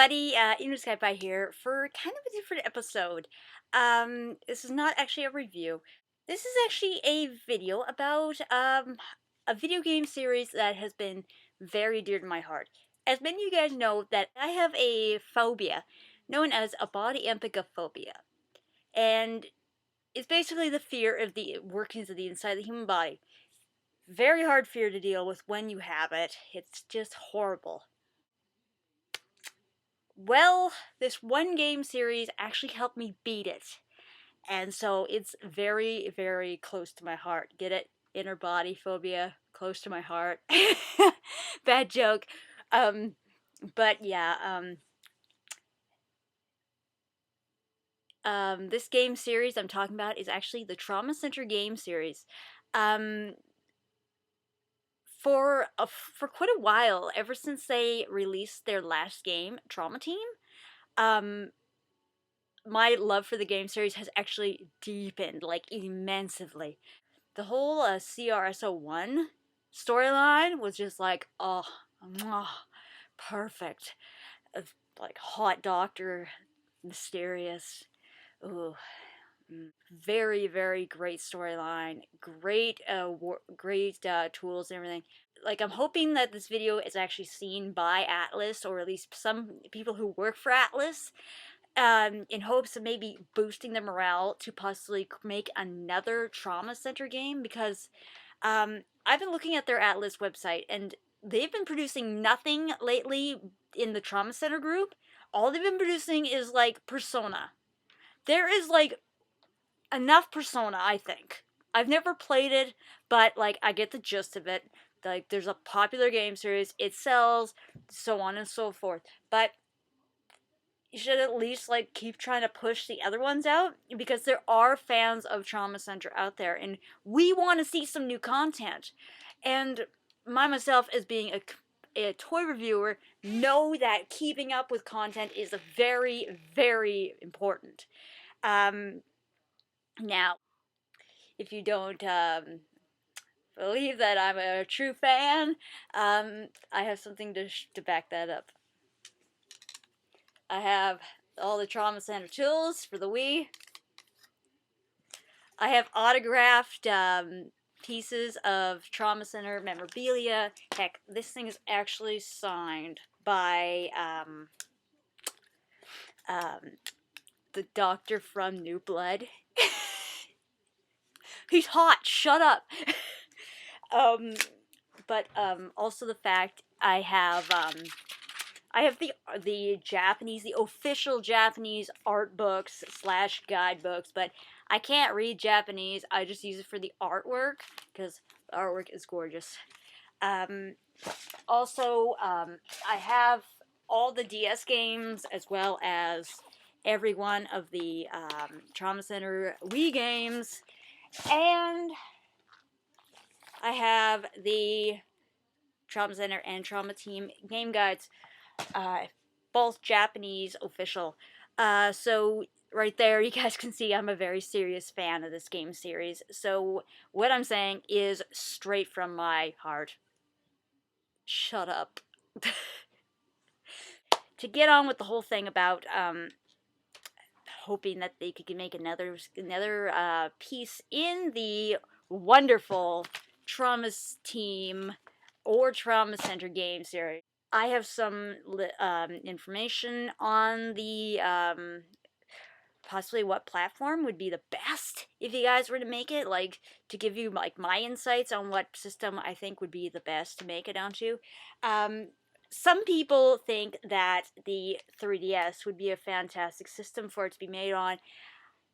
everybody, inuskypie here for kind of a different episode. This is not actually a review. This is actually a video about a video game series that has been very dear to my heart. As many of you guys know, that I have a phobia known as a body empathophobia, and it's basically the fear of the workings of the inside of the human body. Very hard fear to deal with when you have it. It's just horrible. Well, this one game series actually helped me beat it. And so it's very, very close to my heart. Get it? Inner body phobia, close to my heart. Bad joke. But yeah, this game series I'm talking about is actually the Trauma Center game series. For quite a while, ever since they released their last game, Trauma Team, my love for the game series has actually deepened, like, immensely. The whole CRSO1 storyline was just like, oh, mwah, perfect. Like, hot doctor, mysterious. Ooh. Very, very great storyline. Great, great tools and everything. Like, I'm hoping that this video is actually seen by ATLUS, or at least some people who work for ATLUS, in hopes of maybe boosting their morale to possibly make another Trauma Center game, because I've been looking at their ATLUS website, and they've been producing nothing lately in the Trauma Center group. All they've been producing is, like, Persona. There is, like, enough Persona, I think. I've never played it, but, like, I get the gist of it. Like, there's a popular game series, it sells, so on and so forth. But you should at least, like, keep trying to push the other ones out, because there are fans of Trauma Center out there, and we want to see some new content. And myself, as being a toy reviewer, know that keeping up with content is very, very important. Now, if you don't believe that I'm a true fan, I have something to back that up. I have all the Trauma Center tools for the Wii. I have autographed pieces of Trauma Center memorabilia. Heck, this thing is actually signed by the doctor from New Blood. He's hot, shut up! But also the fact I have the Japanese, the official Japanese art books / guidebooks, but I can't read Japanese. I just use it for the artwork, because the artwork is gorgeous. Also, I have all the DS games, as well as every one of the Trauma Center Wii games, and I have the Trauma Center and Trauma Team game guides, both Japanese official. So right there, you guys can see I'm a very serious fan of this game series. So what I'm saying is straight from my heart. Shut up. To get on with the whole thing about hoping that they could make another piece in the wonderful Trauma Team or Trauma Center game series. I have some information on the possibly what platform would be the best if you guys were to make it, like, to give you, like, my insights on what system I think would be the best to make it onto. Some people think that the 3DS would be a fantastic system for it to be made on.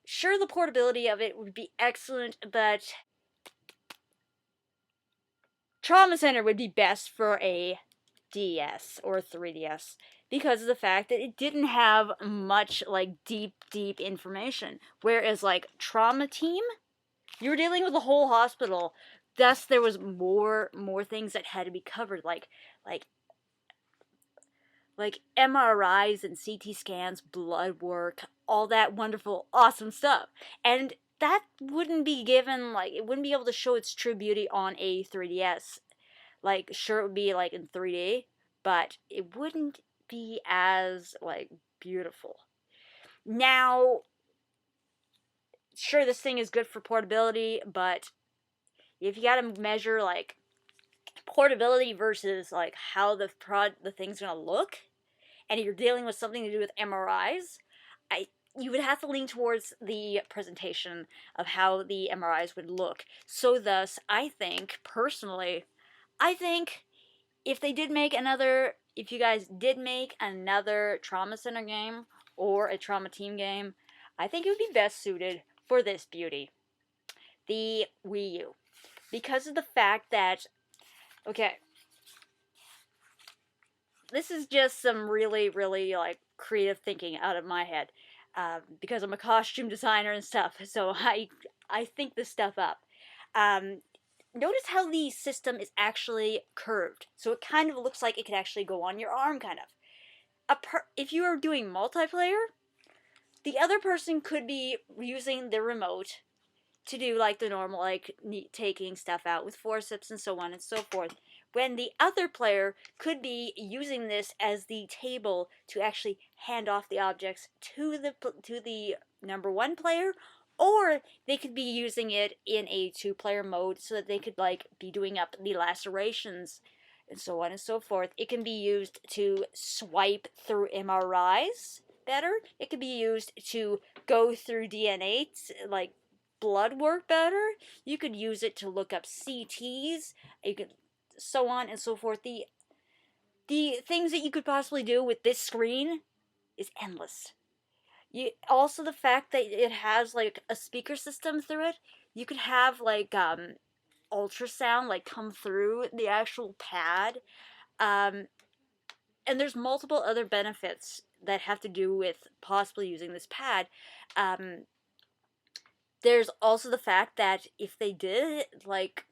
Sure, the portability of it would be excellent, but Trauma Center would be best for a DS or 3DS, because of the fact that it didn't have much, like, deep information. Whereas, like, Trauma Team, you were dealing with a whole hospital. Thus, there was more things that had to be covered, like MRIs and CT scans, blood work, all that wonderful, awesome stuff. And that wouldn't be given, like, it wouldn't be able to show its true beauty on a 3DS. Like, sure, it would be, like, in 3D, but it wouldn't be as, like, beautiful. Now, sure, this thing is good for portability, but if you gotta measure, like, portability versus, like, how the thing's gonna look, and you're dealing with something to do with MRIs, you would have to lean towards the presentation of how the MRIs would look. So thus, I think, personally, I think if you guys did make another Trauma Center game or a Trauma Team game, I think it would be best suited for this beauty, the Wii U. Because of the fact that, okay, this is just some really, really, like, creative thinking out of my head. Because I'm a costume designer and stuff, so I think this stuff up. Notice how the system is actually curved, so it kind of looks like it could actually go on your arm, kind of. If you are doing multiplayer, the other person could be using the remote to do, like, the normal, like, taking stuff out with forceps and so on and so forth, when the other player could be using this as the table to actually hand off the objects to the number one player, or they could be using it in a two-player mode so that they could, like, be doing up the lacerations and so on and so forth. It can be used to swipe through MRIs better. It could be used to go through DNA, like, blood work better. You could use it to look up CTs. You could, so on and so forth. The things that you could possibly do with this screen is endless. Also, the fact that it has, like, a speaker system through it. You could have, like, ultrasound, like, come through the actual pad. And there's multiple other benefits that have to do with possibly using this pad. There's also the fact that if they did, like,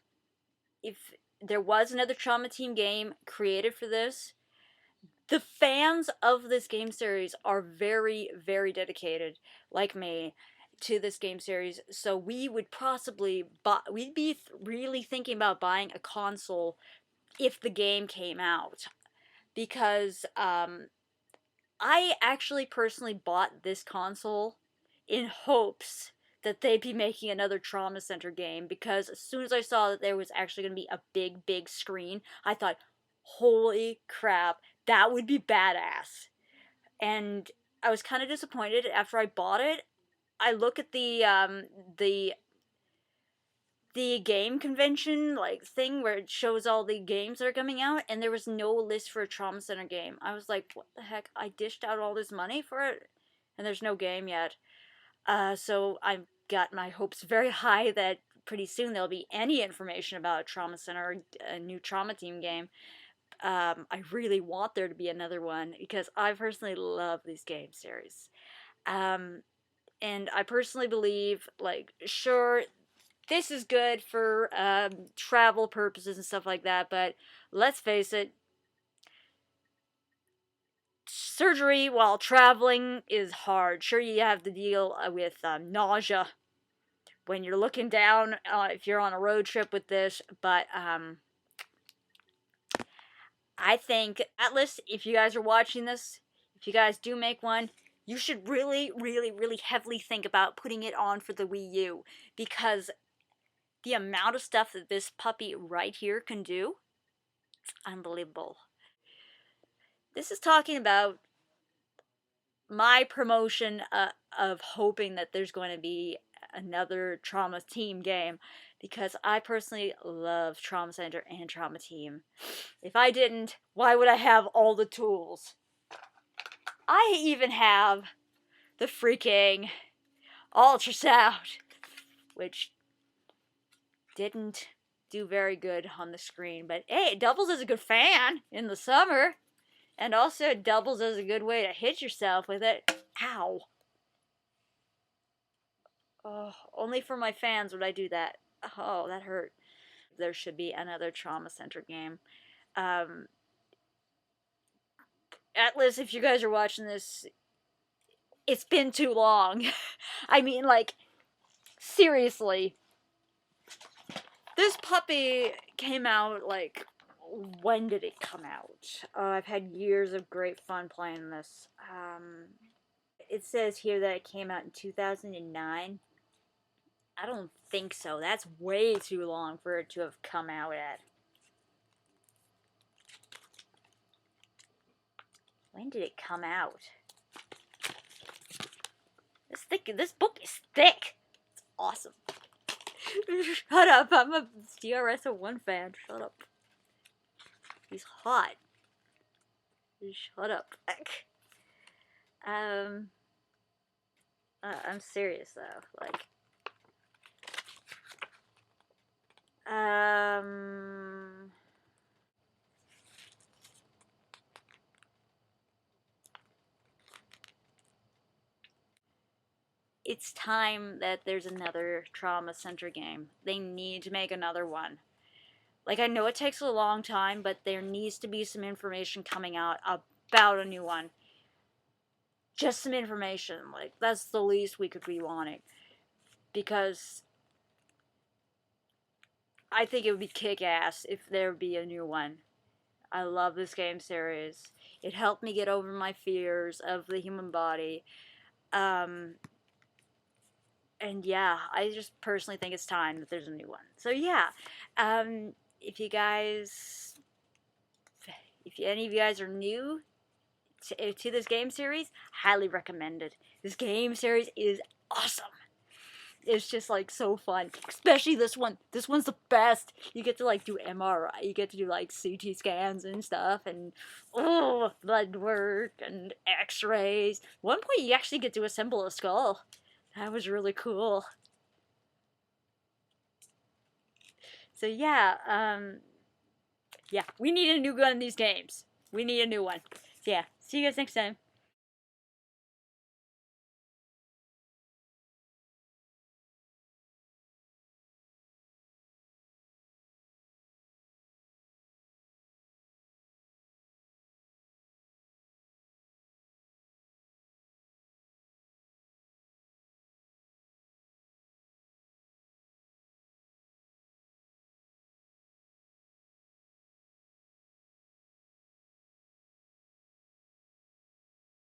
if there was another Trauma Team game created for this, the fans of this game series are very, very dedicated, like me, to this game series. So we would possibly we'd be really thinking about buying a console if the game came out, because I actually personally bought this console in hopes that they'd be making another Trauma Center game, because as soon as I saw that there was actually going to be a big, big screen, I thought, holy crap, that would be badass. And I was kind of disappointed after I bought it. I look at the game convention, like, thing where it shows all the games that are coming out, and there was no list for a Trauma Center game. I was like, what the heck? I dished out all this money for it, and there's no game yet. So I've got my hopes very high that pretty soon there'll be any information about a Trauma Center or a new Trauma Team game. I really want there to be another one, because I personally love these game series. And I personally believe, like, sure, this is good for travel purposes and stuff like that, but let's face it, surgery while traveling is hard. Sure, you have to deal with nausea when you're looking down if you're on a road trip with this, but I think, ATLUS, if you guys are watching this, if you guys do make one, you should really, really, really heavily think about putting it on for the Wii U, because the amount of stuff that this puppy right here can do, it's unbelievable. This is talking about my promotion of hoping that there's going to be another Trauma Team game, because I personally love Trauma Center and Trauma Team. If I didn't, why would I have all the tools? I even have the freaking ultrasound, which didn't do very good on the screen, but hey, it doubles as a good fan in the summer, and also it doubles as a good way to hit yourself with it. Ow. Oh, only for my fans would I do that. Oh, that hurt. There should be another Trauma Center game. ATLUS, if you guys are watching this, it's been too long. I mean, like, seriously. This puppy came out, like, when did it come out? I've had years of great fun playing this. It says here that it came out in 2009. I don't think so. That's way too long for it to have come out at. When did it come out? This book is thick. It's awesome. Shut up. I'm a CRS01 fan. Shut up. He's hot. Shut up. I'm serious though. Like, it's time that there's another Trauma Center game. They need to make another one. Like, I know it takes a long time, but there needs to be some information coming out about a new one. Just some information. Like, that's the least we could be wanting. Because I think it would be kick-ass if there would be a new one. I love this game series. It helped me get over my fears of the human body. And yeah, I just personally think it's time that there's a new one. So yeah, if any of you guys are new to this game series, highly recommended. This game series is awesome. It's just like so fun, especially this one. This one's the best. You get to like do MRI, you get to do like CT scans and stuff, and blood work and X-rays. One point you actually get to assemble a skull. That was really cool. So yeah, yeah, we need a new gun in these games. We need a new one. Yeah, see you guys next time.